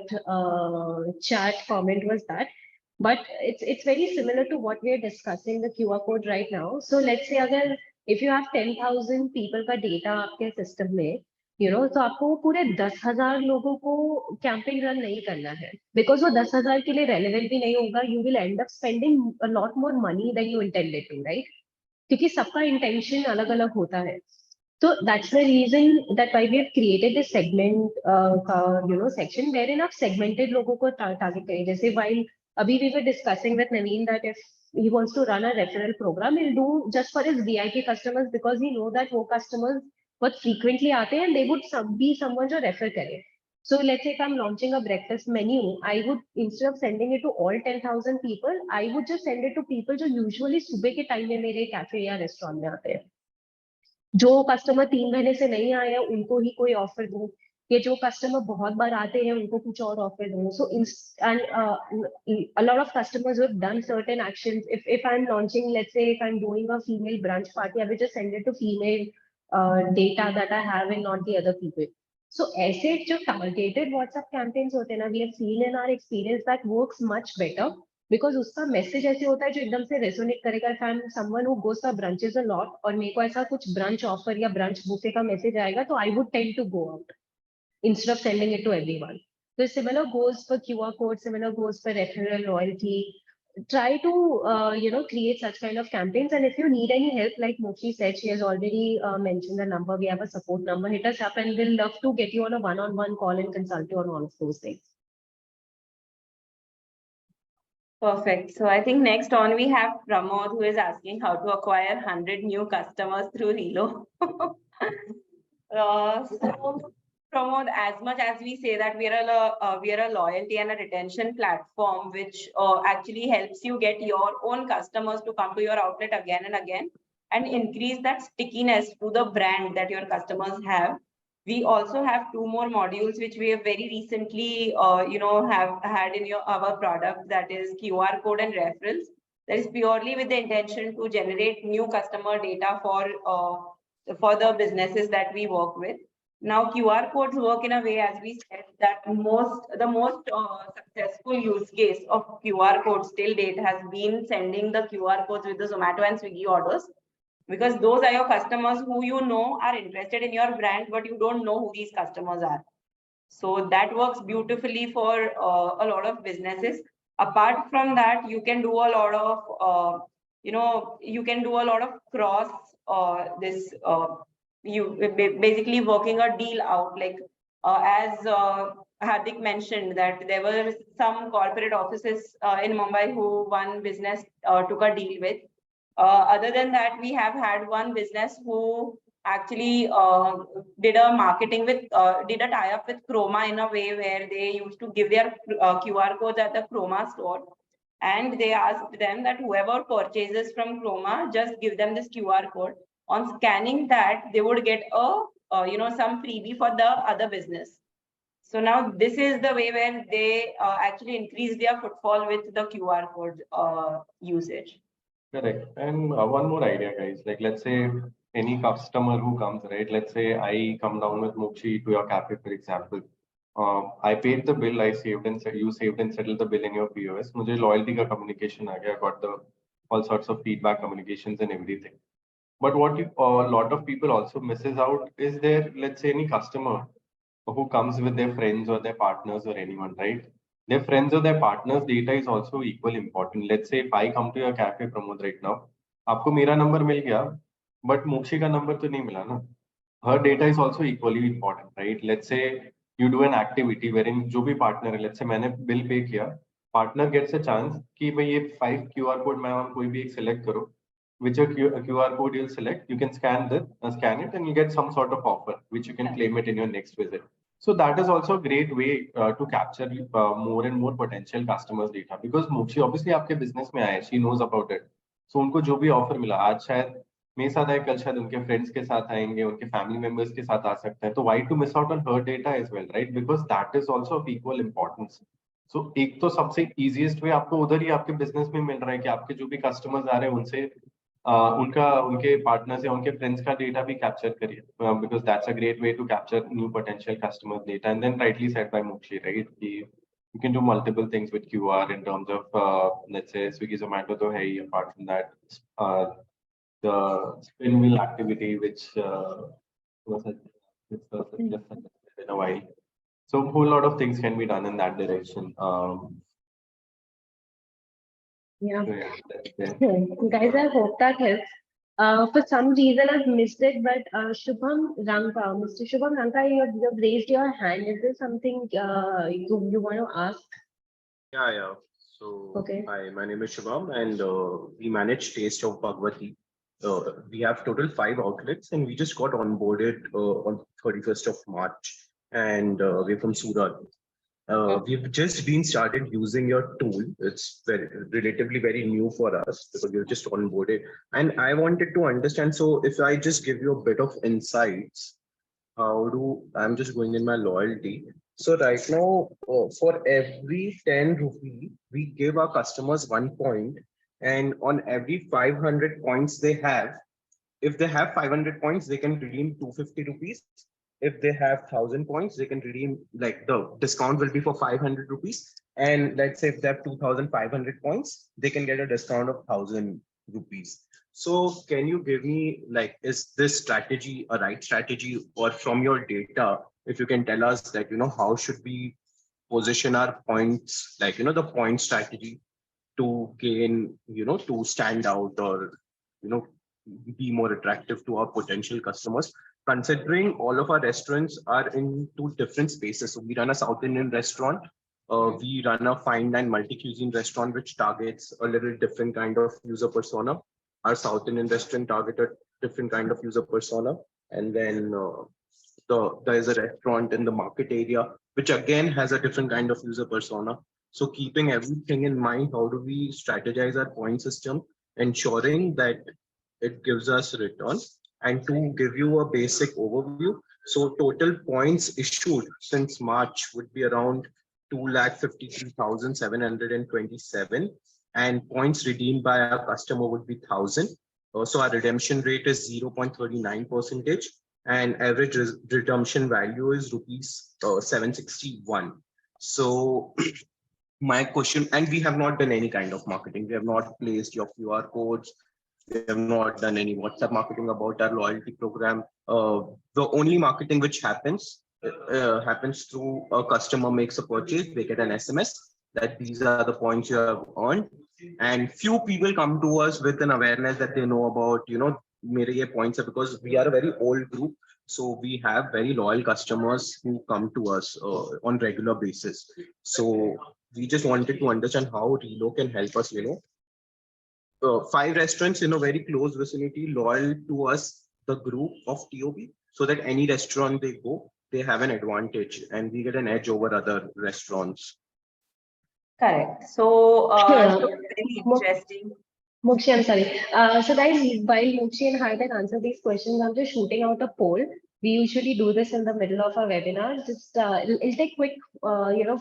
chat comment was that, but it's very similar to what we are discussing the QR code right now. So let's say अगर if you have 10,000 people का data आपके system में, तो आपको पूरे 10,000 लोगों को campaign run नहीं करना है, बिकॉज वो 10,000 के लिए रेलेवेंट भी नहीं होगा. You will end up spending a lot more money than you intended to, right? क्योंकि सबका इंटेंशन अलग अलग होता है. So that's the reason that why we have created this segment section wherein आप segmented लोगों को target करें. जैसे while अभी we were discussing with Naveen that if he wants to run a referral program, he'll do just for his VIP customers because he know that वो customers बहुत frequently आते हैं and they would be someone जो refer करे. So let's say if I'm launching a breakfast menu, I would, instead of sending it to all 10,000 people, I would just send it to people जो usually सुबह के time में मेरे cafe या restaurant में आते हैं. जो कस्टमर 3 महीने से नहीं आए हैं उनको ही कोई ऑफर दूं, या जो कस्टमर बहुत बार आते हैं उनको कुछ और ऑफर दूं. So and a lot of customers who have done certain actions, if I'm launching, let's say if I'm doing a female brunch party, I will just send it to female data that I have and not the other people. So ऐसे जो targeted WhatsApp campaigns होते हैं ना, we have seen in our experience that works much better because उसका message ऐसे होता है जो एकदम से रेसोनेट करेगा. If I am someone who goes for brunches a lot और मेरे को ऐसा कुछ ब्रंच ऑफर या ब्रंच बुफे का मैसेज आएगा तो I would tend to go out. instead of sending it to everyone. So similar goes for QR code, similar goes for referral loyalty. Try to create such kind of campaigns. And if you need any help, like Mokshi said, she has already mentioned the number. We have a support number. Hit us up, and we'll love to get you on a one-on-one call and consult you on all of those things. Perfect. So I think next on we have Pramod, who is asking how to acquire 100 new customers through Reelo. So Pramod, as much as we say that we are a loyalty and a retention platform, which actually helps you get your own customers to come to your outlet again and again, and increase that stickiness to the brand that your customers have. We also have 2 more modules which we have very recently, have had in our product, that is QR code and referrals. That is purely with the intention to generate new customer data for the businesses that we work with. Now, QR codes work in a way, as we said, that the most successful use case of QR codes till date has been sending the QR codes with the Zomato and Swiggy orders, because those are your customers who are interested in your brand, but you don't know who these customers are. So that works beautifully for a lot of businesses. Apart from that, you can do a lot of cross basically working a deal out, like as Hardik mentioned, that there were some corporate offices in Mumbai who one business took a deal with. Other than that, we have had one business who actually did a tie-up with Chroma in a way where they used to give their QR codes at the Chroma store, and they asked them that whoever purchases from Chroma, just give them this QR code. On scanning that, they would get some freebie for the other business. So now this is the way where they actually increase their footfall with the QR code usage. Correct. And one more idea, guys. Like, let's say any customer who comes, right? Let's say I come down with Mokshi to your cafe, for example. I paid the bill. You saved and settled the bill in your POS. मुझे loyalty का communication आ गया. Got the all sorts of feedback, communications, and everything. But what a lot of people also misses out is there. Let's say any customer who comes with their friends or their partners or anyone, right? Their friends or their partners' data is also equally important. Let's say if I come to your cafe, Pramod, right now, आपको मेरा number मिल गया, but Mokshi का number तो नहीं मिला ना. Her data is also equally important, right? Let's say you do an activity wherein जो भी partner है, let's say मैंने bill pay किया, partner gets a chance कि भाई ये 5 QR code मैं कोई भी एक select करो, which a QR code you'll select, you can scan it and you get some sort of offer, which you can claim it in your next visit. So that is also a great way to capture more and more potential customers' data, because Mokshi obviously आपके business में आया, she knows about it. So उनको जो भी offer मिला, आज शायद मेरे साथ आए, कल शायद उनके friends के साथ आएंगे, उनके family members के साथ आ सकते हैं. तो why to miss out on her data as well, right? Because that is also of equal importance. So एक तो सबसे easiest way आपको उधर ही आपके business में मिल रहा है कि आपके जो भी customers आ रहे हैं उनसे उनके partners या उनके friends का data भी capture करिए, because that's a great way to capture new potential customers data. And then rightly said by Mokshi, right? You can do multiple things with QR in terms of let's say Swiggy, Zomato तो है ही. Apart from that, the spin wheel activity, which was just in a while. So a whole lot of things can be done in that direction. Yeah. So yeah, that's there. Guys, I hope that helps. For some reason, I've missed it, but Shubham Ranka, Mr. Shubham Ranka, you have raised your hand. Is there something you want to ask? Yeah. So, Okay. hi, my name is Shubham, and we manage Taste of Bhagwati. We have total 5 outlets, and we just got onboarded on 31st of March, and we're from Surat. We've just been started using your tool. It's relatively very new for us because we're just onboarded. And I wanted to understand, so if I just give you a bit of insights, I'm just going in my loyalty. So right now, for every 10 rupee, we give our customers 1 point, and on every 500 points they have, if they have 500 points, they can redeem 250 rupees. If they have 1,000 points, they can redeem, like, the discount will be for 500 rupees. And let's say if they have 2,500 points, they can get a discount of 1,000 rupees. So can you give me, like, is this strategy a right strategy, or from your data, if you can tell us that, how should we position our points, like, the point strategy to gain, to stand out or, you know, be more attractive to our potential customers, considering all of our restaurants are in two different spaces. So we run a South Indian restaurant, we run a fine dine multi-cuisine restaurant, which targets a little different kind of user persona. Our South Indian restaurant targeted different kind of user persona. And then there is a restaurant in the market area, which again has a different kind of user persona. So keeping everything in mind, how do we strategize our point system, ensuring that it gives us return? And to give you a basic overview, so total points issued since March would be around 2,53,727, and points redeemed by our customer would be 1,000. So our redemption rate is 0.39%, and average redemption value is rupees 761. So my question, and we have not done any kind of marketing. We have not placed your QR codes. We have not done any WhatsApp marketing about our loyalty program. The only marketing which happens through a customer makes a purchase, they get an SMS that these are the points you have earned. And few people come to us with an awareness that they know about, mere ye points are, because we are a very old group. So we have very loyal customers who come to us on regular basis. So we just wanted to understand how Reelo can help us, 5 restaurants in a very close vicinity, loyal to us, the group of TOB, so that any restaurant they go, they have an advantage and we get an edge over other restaurants. Correct. So, Sure. so very interesting. Mokshi, I'm sorry. So guys, while Mokshi and Hardik answer these questions, I'm just shooting out a poll. We usually do this in the middle of our webinar. Just it'll take quick,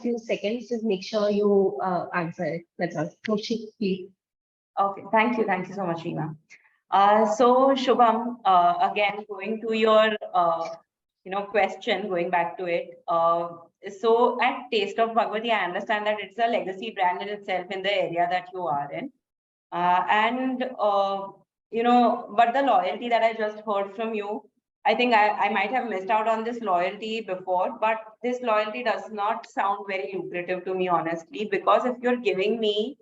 few seconds. Just make sure you answer it. That's all. Mokshi, please. Okay, thank you so much, Reema. So Shubham, again going to your question, going back to it. So at Taste of Bhagwati, I understand that it's a legacy brand in itself in the area that you are in. But the loyalty that I just heard from you, I think I might have missed out on this loyalty before, but this loyalty does not sound very lucrative to me, honestly, because if you're giving me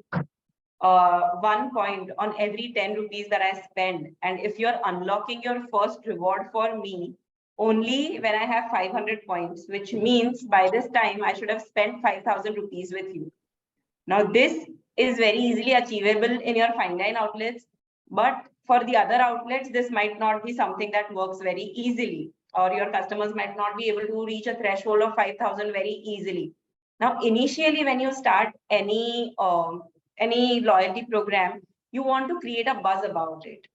1 point on every 10 rupees that I spend, and if you're unlocking your first reward for me only when I have 500 points, which means by this time I should have spent 5,000 rupees with you. Now, this is very easily achievable in your fine dine outlets, but for the other outlets, this might not be something that works very easily, or your customers might not be able to reach a threshold of 5,000 very easily. Now, initially, when you start any loyalty program, you want to create a buzz about it.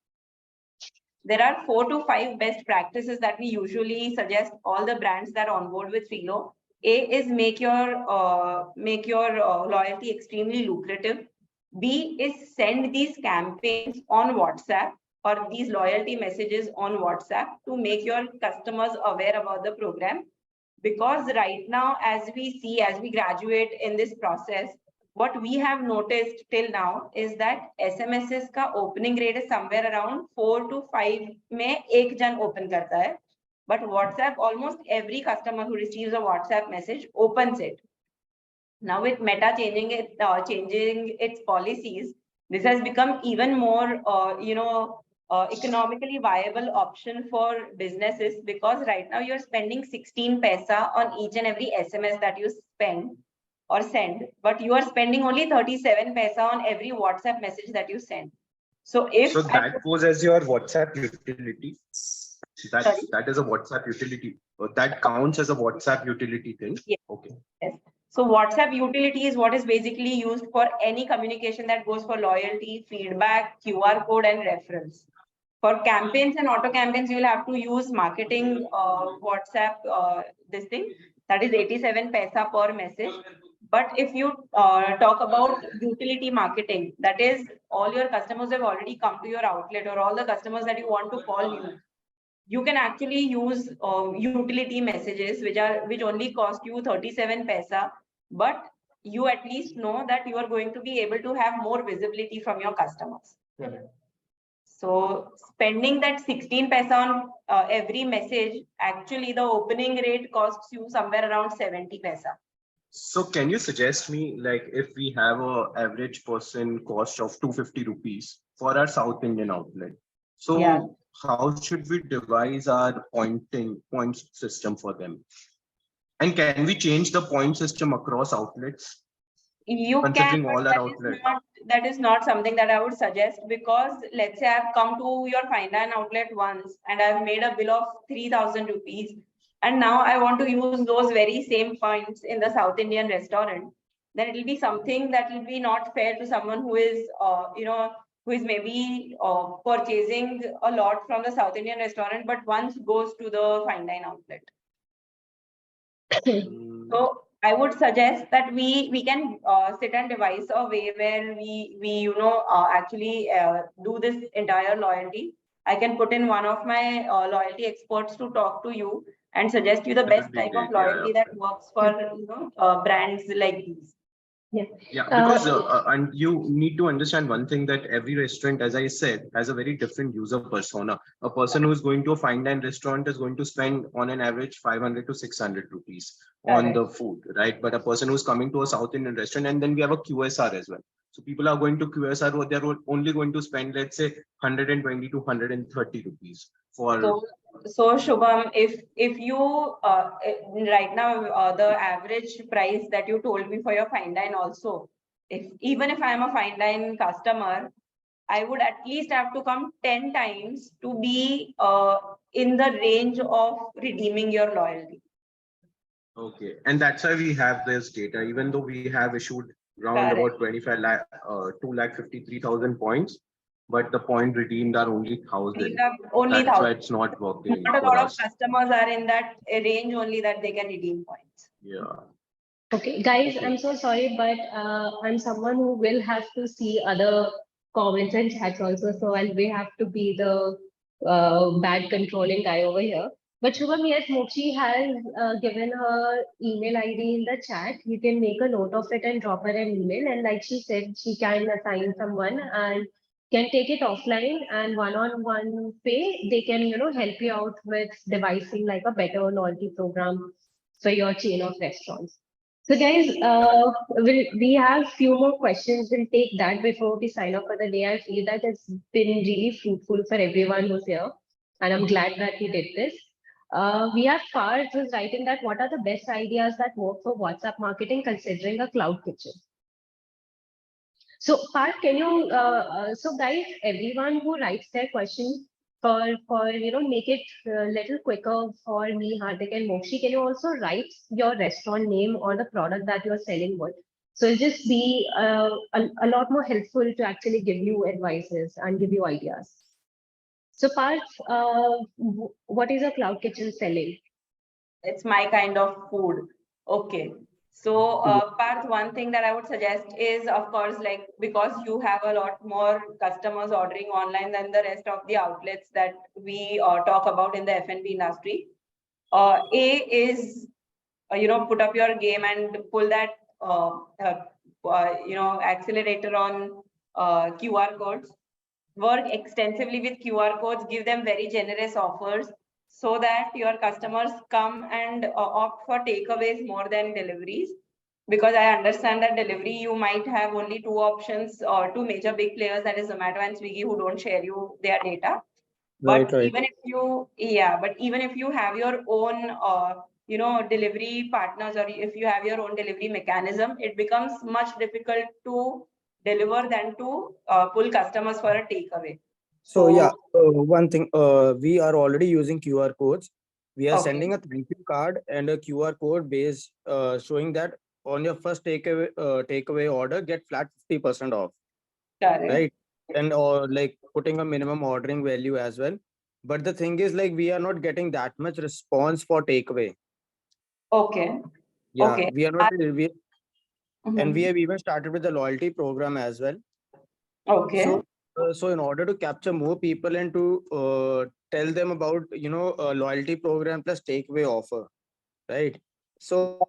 There are 4 to 5 best practices that we usually suggest all the brands that are on board with Reelo. A is make your loyalty extremely lucrative. B is send these campaigns on WhatsApp or these loyalty messages on WhatsApp to make your customers aware about the program. Because right now, as we graduate in this process, what we have noticed till now is that SMS's ka opening rate is somewhere around 4 to 5 mein ek jan open karta hai. But WhatsApp, almost every customer who receives a WhatsApp message opens it. Now with Meta changing its policies, this has become even more, economically viable option for businesses, because right now you're spending 16 paisa on each and every SMS that you spend or send, but you are spending only 37 paisa on every WhatsApp message that you send. So if that goes as your WhatsApp utility. That is a WhatsApp utility. That counts as a WhatsApp utility thing. Yes. Okay. Yes. So WhatsApp utility is what is basically used for any communication that goes for loyalty, feedback, QR code, and reference. For campaigns and auto campaigns, you will have to use marketing WhatsApp, this thing, that is 87 paisa per message. But if you talk about utility marketing, that is all your customers have already come to your outlet, or all the customers that you want to call you can actually use utility messages, which only cost you 37 paisa, but you at least know that you are going to be able to have more visibility from your customers. Correct. So spending that 16 paisa on every message, actually the opening rate costs you somewhere around 70 paisa. So can you suggest me, like, if we have a average person cost of 250 rupees for our South Indian outlet, so Yeah. how should we devise our points system for them? And can we change the point system across outlets, You can, considering but all our outlets? that is not something that I would suggest, because let's say I've come to your fine dine outlet once and I've made a bill of 3,000 rupees, and now I want to use those very same points in the South Indian restaurant, then it will be something that will be not fair to someone who is, who is maybe purchasing a lot from the South Indian restaurant, but once goes to the fine dine outlet. So I would suggest that we can sit and devise a way where we actually do this entire loyalty. I can put in one of my loyalty experts to talk to you and suggest you the That best would be type of great. loyalty Yeah. that works for brands like these. Yeah. Yeah, because and you need to understand one thing, that every restaurant, as I said, has a very different user persona. A person who is going to a fine dine restaurant is going to spend on an average 500 to 600 rupees on the food, right? But a person who's coming to a South Indian restaurant, and then we have a QSR as well. So people are going to QSR, they're only going to spend, let's say, 120 to 130 rupees for. So Shubham, if you right now the average price that you told me for your fine dine also, even if I am a fine dine customer, I would at least have to come 10 times to be in the range of redeeming your loyalty. Okay, and that's why we have this data, even though we have issued around Correct. about 25 lakh, 2,53,000 points, but the point redeemed are only These 1,000. are only That's why 1,000. it's not working Not a for lot of us. customers are in that range only that they can redeem points. Yeah. Okay, guys, Okay. I'm so sorry, but I'm someone who will have to see other comments and chats also, so I'll we have to be the bad controlling guy over here. But Shubham, yes, Mokshi has given her email ID in the chat. You can make a note of it and drop her an email. And like she said, she can assign someone and can take it offline and one-on-one pay. They can, help you out with devising like a better loyalty program for your chain of restaurants. So guys, we have few more questions. We'll take that before we sign off for the day. I feel that it's been really fruitful for everyone who's here, and I'm glad that we did this. We have Parth who's writing that what are the best ideas that work for WhatsApp marketing considering a cloud kitchen? So Parth, can you, so guys, everyone who writes their question for make it a little quicker for me, Hardik and Mokshi, can you also write your restaurant name or the product that you're selling with? So it'll just be a lot more helpful to actually give you advices and give you ideas. So Parth, what is a cloud kitchen selling? It's my kind of food. Okay. So, Parth, one thing that I would suggest is, of course, like, because you have a lot more customers ordering online than the rest of the outlets that we talk about in the F&B industry. A is, put up your game and pull that, accelerator on QR codes. Work extensively with QR codes, give them very generous offers so that your customers come and opt for takeaways more than deliveries. Because I understand that delivery, you might have only two options or two major big players, that is Zomato and Swiggy, who don't share you their data. But Right. even if you have your own, delivery partners, or if you have your own delivery mechanism, it becomes much difficult to deliver than to pull customers for a takeaway. So yeah, one thing, we are already using QR codes. We are Okay. sending a thank you card and a QR code based showing that on your first takeaway order, get flat 50% off, Correct. right? And or like putting a minimum ordering value as well. But the thing is, like, we are not getting that much response for takeaway. Okay. Yeah, Okay. we are not. We, and we Mhm. have even started with the loyalty program as well. Okay. So in order to capture more people and to tell them about loyalty program plus takeaway offer, right? So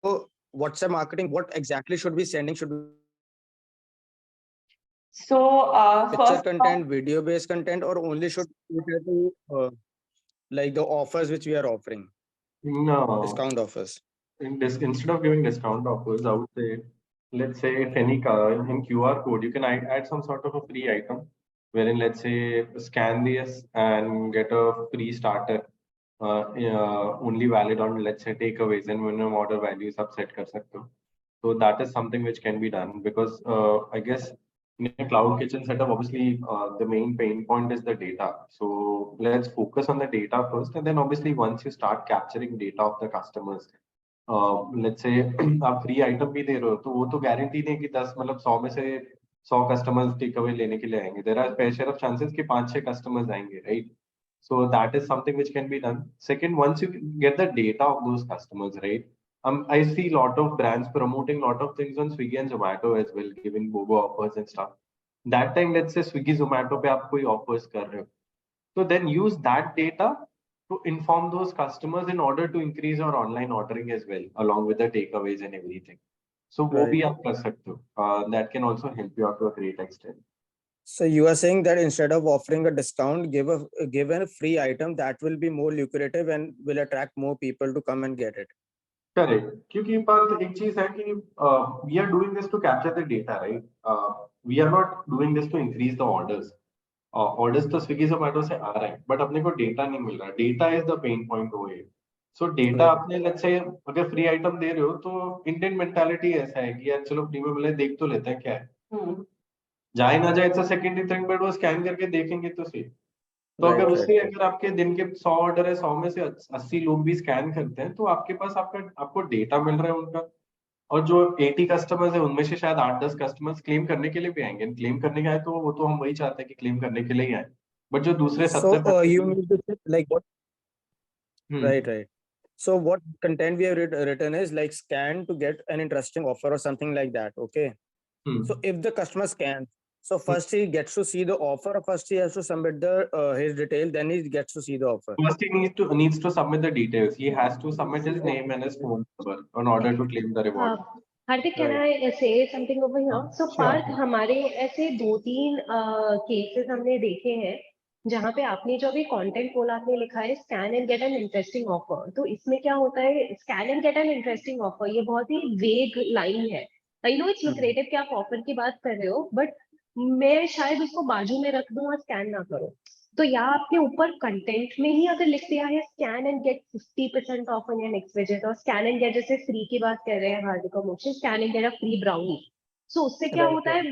WhatsApp marketing, what exactly should be sending? Should be sending a thank you card So Picture first content, video based content, or only should cater to like the offers which we are offering, No, discount offers. instead of giving discount offers, I would say, let's say if any car in QR code, you can add some sort of a free item, wherein let's say scan this and get a free starter, only valid on let's say takeaways and minimum order values आप set कर सकते हो. So that is something which can be done because I guess in a cloud kitchen setup, obviously the main pain point is the data. So let's focus on the data first, and then obviously once you start capturing data of the customers, let's say आप free item भी दे रहे हो तो वो तो guarantee नहीं कि 10 मतलब 100 में से 100 customers takeaway लेने के लिए आएंगे. There are fair share of chances कि 5-6 customers आएंगे, right? So that is something which can be done. Second, once you get the data of those customers, right? I see a lot of brands promoting a lot of things on Swiggy and Zomato as well, giving BOGO offers and stuff. That time, let's say Swiggy, Zomato पे आप कोई offers कर रहे हो, so then use that data to inform those customers in order to increase your online ordering as well, along with the takeaways and everything. So वो Right. भी आप कर सकते हो. That can also help you out to a great extent. So you are saying that instead of offering a discount, give a free item that will be more lucrative and will attract more people to come and get it. Correct. क्योंकि पर एक चीज है कि we are doing this to capture the data, right? We are not doing this to increase the orders. Orders तो स्विगी जोमेटो से आ रहे हैं, but अपने को डेटा नहीं मिल रहा. Data is the pain point over here. So data Right. आपने let's say अगर फ्री आइटम दे रहे हो तो इंडियन मेंटालिटी ऐसा है कि यार चलो फ्री में मिले देख तो लेते हैं क्या है. जाए ना जाए इट्स सेकेंडरी थिंग, बट वो स्कैन करके देखेंगे तो सही. तो Right, अगर right, उससे right. अगर आपके दिन के 100 ऑर्डर है, 100 में से 80 लोग भी स्कैन करते हैं तो आपके पास आपको डेटा मिल रहा है उनका. और जो 80 कस्टमर्स है उनमें से शायद 8-10 कस्टमर्स क्लेम करने के लिए भी आएंगे. क्लेम करने के आए तो वो तो हम वही चाहते हैं कि क्लेम करने के लिए ही आए. बट जो दूसरे So 70% you mean to say like what? Hmm Right, right. So what content we have written is like scan to get an interesting offer or something like that. Okay. So hmm if the customer scans, so first he gets to see the offer, or first he has to submit the his detail, then he gets to see the offer. First he needs to submit the details. He has to submit his name and his phone number in order to claim the reward. Hardik, can Right. I say something over here? So Sure. Partha हमारे ऐसे 2-3 cases हमने देखे हैं जहाँ पे आपने जो भी कंटेंट बोला आपने लिखा है scan and get an interesting offer. तो इसमें क्या होता है scan and get an interesting offer, ये बहुत ही वेग लाइन है. आई नो इट्स लुक्रेटिव कि आप ऑफर की बात कर रहे हो, बट मैं शायद उसको बाजू में रख दूं और स्कैन ना करूं. तो या आपने ऊपर कंटेंट में ही अगर लिख दिया है scan and get 50% off on your next visit, और स्कैन एंड गेट जैसे फ्री की बात कर रहे हैं हार्दिक और Moksh, scan and get a free brownie. So उससे क्या Right, होता है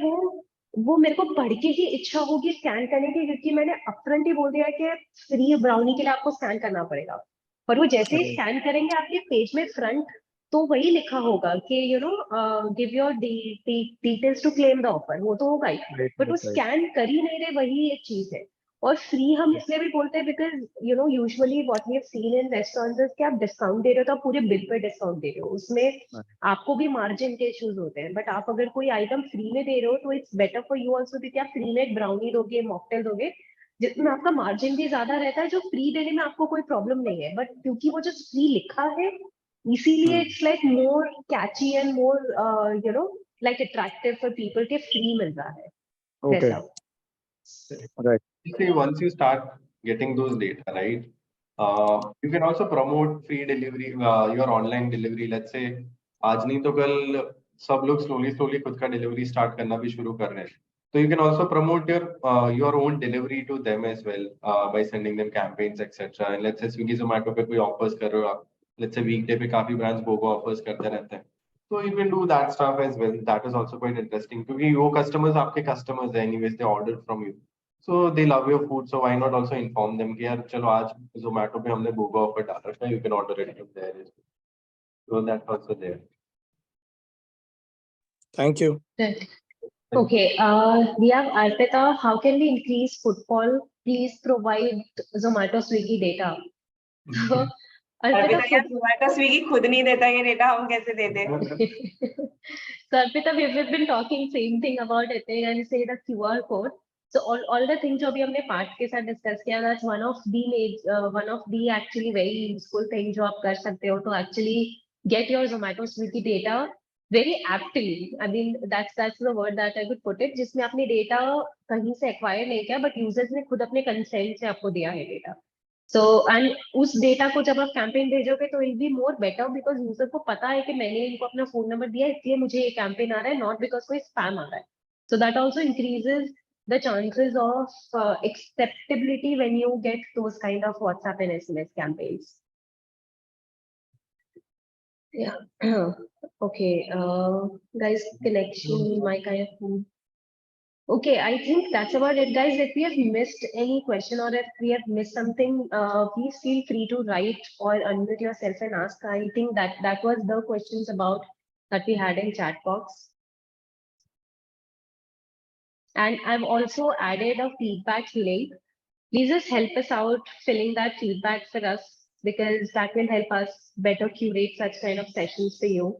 वो मेरे को पढ़ के ही इच्छा होगी स्कैन करने की, क्योंकि मैंने अपफ्रंट ही बोल दिया कि फ्री ब्राउनी के लिए आपको स्कैन करना पड़ेगा. पर वो जैसे ही Right. स्कैन करेंगे आपके पेज में फ्रंट, तो वही लिखा होगा कि give your details to claim the offer, वो तो होगा ही. Right, बट वो right, right. स्कैन कर ही नहीं रहे, वही एक चीज है. और फ्री हम इसलिए भी बोलते हैं because usually what we have seen in restaurants is कि आप डिस्काउंट दे रहे हो तो आप पूरे बिल पे डिस्काउंट दे रहे हो, उसमें आपको भी मार्जिन के इश्यूज होते हैं. बट आप अगर कोई आइटम फ्री में दे रहे हो तो it's better for you also कि आप फ्री में एक ब्राउनी दोगे, मॉकटेल दोगे, जिसमें आपका मार्जिन भी ज्यादा रहता है. जो फ्री देने में आपको कोई प्रॉब्लम नहीं है, बट क्योंकि वो जो फ्री लिखा है इसीलिए it's like more Kainchi and more like attractive for people के फ्री मिल रहा है. Okay. वैसा. Right. See, once you start getting those data, right, you can also promote free delivery, your online delivery. Let's say आज नहीं तो कल सब लोग slowly खुद का delivery start करना भी शुरू कर रहे हैं. So you can also promote your own delivery to them as well by sending them campaigns, etc. And let's say Swiggy, Zomato पे कोई offers कर रहे हो आप. Let's say weekday पे काफी brands BOGO offers करते रहते हैं. So you can do that stuff as well. That is also quite interesting क्योंकि वो customers आपके customers हैं anyways, they ordered from you. So they love your food, so why not also inform them कि यार चलो आज Zomato पे हमने BOGO offer डाल रखा है, you can order it from there as well. So that's also there. Thank you. Right. Okay, we have Arpita. How can we increase footfall? Please provide Zomato, Swiggy data. So, Arpita Arpita, यार जोमेटो स्विगी खुद नहीं देता ये data, हम कैसे दे दें? so Arpita, we've been talking same thing about it and say the QR code. So all the things जो भी हमने पार्ट के साथ डिस्कस किया, that's one of the actually very useful thing जो आप कर सकते हो to actually get your Zomato Swiggy data very aptly. I mean, that's the word that I could put it. जिसमें आपने data कहीं से acquire नहीं किया, but users ने खुद अपने consent से आपको दिया है data. So and उस data को जब आप campaign भेजोगे तो it'll be more better because user को पता है कि मैंने इनको अपना phone number दिया इसलिए मुझे ये campaign आ रहा है, not because कोई spam आ रहा है. So that also increases the chances of acceptability when you get those kind of WhatsApp and SMS campaigns. Yeah. Okay. Guys, connection, my kind of thing. Okay, I think that's about it, guys. If we have missed any question or if we have missed something, please feel free to write or unmute yourself and ask. I think that was the questions about that we had in chat box. And I've also added a feedback link. Please just help us out filling that feedback for us because that will help us better curate such kind of sessions for you.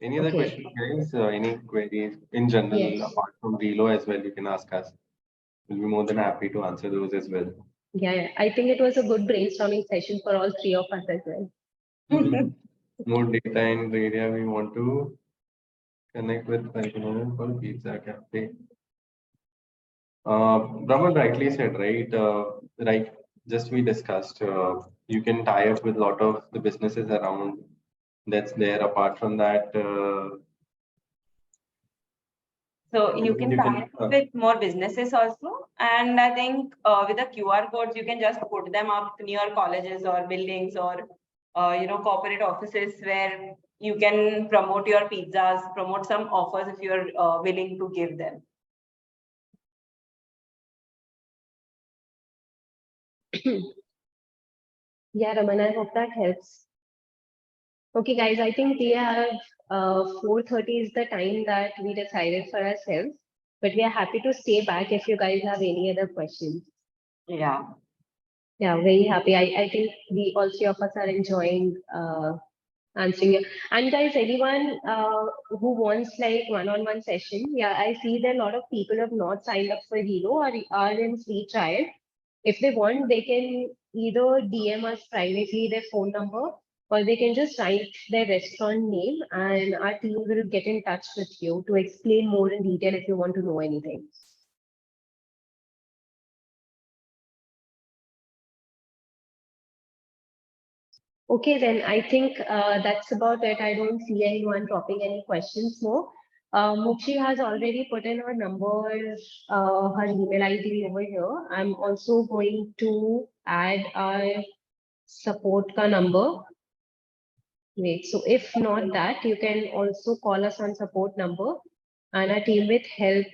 Any other questions, guys? Any queries in general, Yes. apart from Reelo as well, you can ask us. We'll be more than happy to answer those as well. Yeah, I think it was a good brainstorming session for all three of us as well. More data in the area we want to connect with for Pizza Cafe. Brahman rightly said, right? Right, just we discussed, you can tie up with a lot of the businesses around that's there. Apart from that, So you can tie up with more businesses also. And I think with the QR codes, you can just put them up near colleges or buildings or, corporate offices where you can promote your pizzas, promote some offers if you're willing to give them. Yeah, Raman, I hope that helps. Okay, guys, I think we have 4:30 is the time that we decided for ourselves, but we are happy to stay back if you guys have any other questions. Yeah. Yeah, very happy. I think we all three of us are enjoying answering you. And guys, anyone who wants like one-on-one session, yeah, I see that a lot of people have not signed up for Reelo or are in free trial. If they want, they can either DM us privately their phone number or they can just write their restaurant name and our team will get in touch with you to explain more in detail if you want to know anything. Okay, then I think that's about it. I don't see anyone dropping any questions more. Mukshi has already put in her number, her email ID over here. I'm also going to add our support ka number. Wait, so if not that, you can also call us on support number and our team will help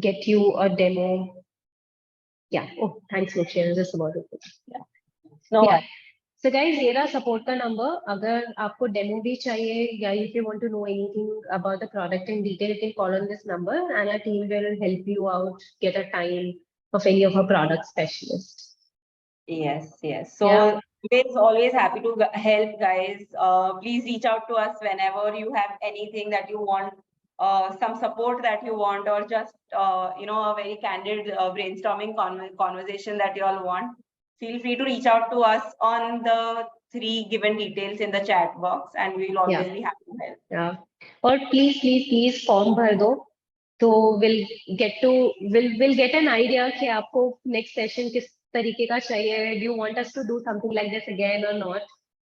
get you a demo. Yeah. Oh, thanks, Mukshi. I was just about to put. Yeah. No. Yeah. So guys, ये रहा support का number. अगर आपको demo भी चाहिए या if you want to know anything about the product in detail, you can call on this number and our team will help you out, get a time of any of our product specialists. Yes, yes. So Yeah. always happy to help, guys. Please reach out to us whenever you have anything that you want, some support that you want, or just a very candid brainstorming conversation that you all want. Feel free to reach out to us on the 3 given details in the chat box, and we'll always be happy to help. Yeah. Or please form भर दो. So we'll get an idea कि आपको next session किस तरीके का चाहिए. Do you want us to do something like this again or not?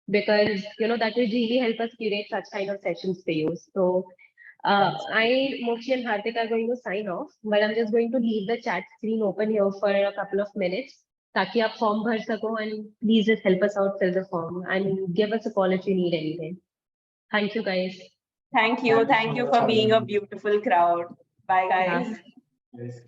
Because that will really help us curate such kind of sessions for you. So Mokshi and Hardik are going to sign off, but I'm just going to leave the chat screen open here for a couple of minutes. ताकि आप form भर सको and please just help us out fill the form and give us a call if you need anything. Thank you, guys. Thank you for being a beautiful crowd. Bye, guys. Yeah. yes.